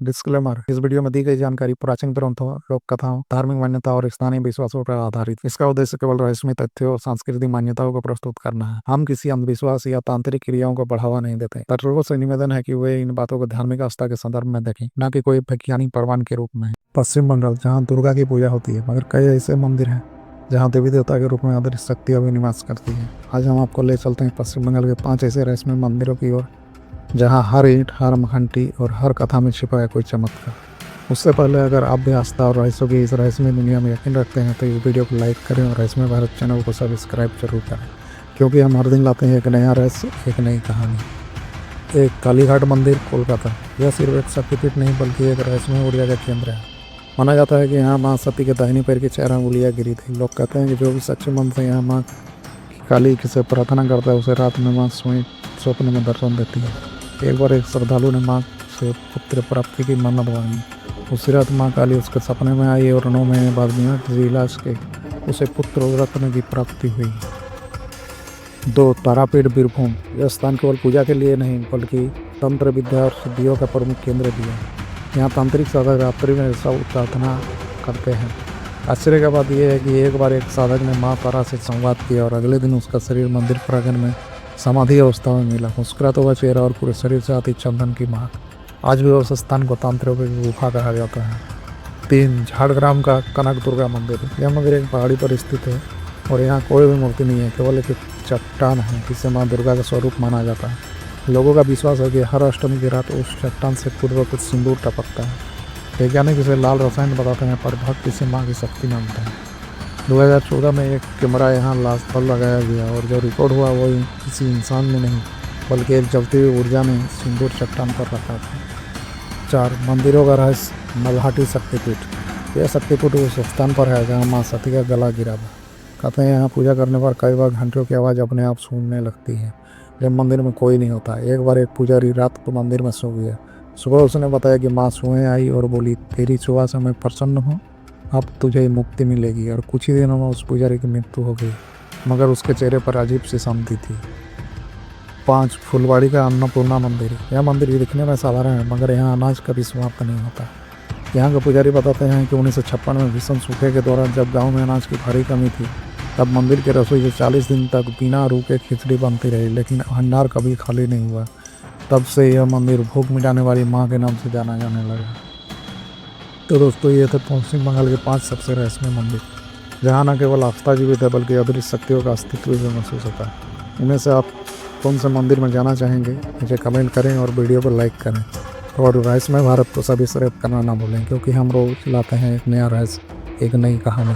Disclaimer. इस video में दी गई जानकारी प्राचीन ग्रंथों, लोक कथाओं, धार्मिक मान्यताओं और स्थानीय विश्वासों पर आधारित। इसका उद्देश्य केवल रहस्यमय तथ्यों और सांस्कृतिक मान्यताओं को प्रस्तुत करना है। हम किसी अंधविश्वास या तांत्रिक क्रियाओं को बढ़ावा नहीं देते। दर्शकों से निवेदन है कि वे इन बातों को धार्मिक आस्था के संदर्भ में देखें, न कि कोई वैज्ञानिक प्रमाण के रूप में। पश्चिम बंगाल, जहाँ दुर्गा की पूजा होती है, मगर कई ऐसे मंदिर हैं जहाँ देवी देवता के रूप में अदृश्य शक्तियाँ भी निवास करती है। आज हम आपको ले चलते हैं पश्चिम बंगाल के 5 ऐसे रहस्यमय मंदिरों की ओर, जहाँ हर ईंट, हर घंटी और हर कथा में छिपा है कोई चमत्कार। उससे पहले अगर आप भी आस्था और रहस्यों की इस रहस्यमय दुनिया में यकीन रखते हैं तो इस वीडियो को लाइक करें और रहस्यमय भारत चैनल को सब्सक्राइब जरूर करें, क्योंकि हम हर दिन लाते हैं एक नया रहस्य, एक नई कहानी। एक कालीघाट मंदिर, कोलकाता। यह सिर्फ एक शक्तिपीठ नहीं बल्कि एक रहस्यमय ऊर्जा का केंद्र है। माना जाता है कि यहाँ माँ सती के दाहिने पैर की 4 अंगुलियाँ गिरी थी। लोग कहते हैं कि जो भी सच्चे मन से यहाँ माँ काली से प्रार्थना करता है उसे रात में माँ स्वयं स्वप्न में दर्शन देती है। एक बार एक श्रद्धालु ने माँ से पुत्र प्राप्ति की मन्नत मांगी। उसी रात माँ काली उसके सपने में आई और 9 महीने बाद बिना किसी इलाज के उसे पुत्र रत्न की प्राप्ति हुई। 2. तारापीठ, बीरभूम। यह स्थान केवल पूजा के लिए नहीं बल्कि तंत्र विद्या और सिद्धियों का प्रमुख केंद्र भी है। यहाँ तांत्रिक साधक रात्रि में सब प्रार्थना करते हैं। आश्चर्य की बात यह है कि एक बार एक साधक ने माँ तारा से संवाद किया और अगले दिन उसका शरीर मंदिर प्रांगण में समाधि अवस्था में मिला। मुस्कुराता हुआ चेहरा और पूरे शरीर से आती चंदन की महक। आज भी उस स्थान को तांत्रिकों की गुफा कहा जाता है। 3. झाड़ग्राम का कनक दुर्गा मंदिर। यह मंदिर एक पहाड़ी पर स्थित है और यहाँ कोई भी मूर्ति नहीं है, केवल एक चट्टान है जिसे माँ दुर्गा का स्वरूप माना जाता है। लोगों का विश्वास है कि हर अष्टमी की रात उस चट्टान से खुद ब खुद सिंदूर टपकता है। वैज्ञानिक इसे लाल रसायन बताते हैं, पर भक्त इसे माँ की शक्ति मानते हैं। 2014 में एक कैमरा यहाँ लाश पर लगाया गया और जो रिकॉर्ड हुआ वो किसी इंसान ने नहीं बल्कि एक जलती हुई ऊर्जा ने सिंदूर चट्टान पर रखा था। 4. मंदिरों का रहस्य, मल्हाटी शक्तिपीठ। यह शक्तिपीठ उस स्थान पर है जहाँ माँ सती का गला गिरा था। कहते हैं यहाँ पूजा करने पर कई बार घंटियों की आवाज़ अपने आप सुनने लगती है जब मंदिर में कोई नहीं होता। एक बार एक पुजारी रात को मंदिर में सो गया। सुबह उसने बताया कि माँ सोए आई और बोली, तेरी सेवा से मैं प्रसन्न हूँ, अब तुझे मुक्ति मिलेगी। और कुछ ही दिनों में उस पुजारी की मृत्यु हो गई, मगर उसके चेहरे पर अजीब सी शांति थी। 5. फुलवाड़ी का अन्नपूर्णा मंदिर। यह मंदिर दिखने में साधारण है, मगर यहाँ अनाज कभी समाप्त नहीं होता। यहाँ के पुजारी बताते हैं कि 1956 में भीषण सूखे के दौरान जब गाँव में अनाज की भारी कमी थी, तब मंदिर के रसोई से 40 दिन तक बिना रुके खिचड़ी बनती रही, लेकिन भंडार कभी खाली नहीं हुआ। तब से यह मंदिर भूख मिटाने वाली माँ के नाम से जाना जाने लगा। तो दोस्तों, ये थे पश्चिम बंगाल के 5 सबसे रहस्यमय मंदिर, जहाँ न केवल आस्था जीवित है बल्कि अदृश्य शक्तियों का अस्तित्व भी महसूस होता है। इनमें से आप कौन से मंदिर में जाना चाहेंगे, मुझे कमेंट करें और वीडियो को लाइक करें। और रहस्यमय भारत को सब्सक्राइब करना ना भूलें, क्योंकि हम रोज लाते हैं एक नया रहस्य, एक नई कहानी।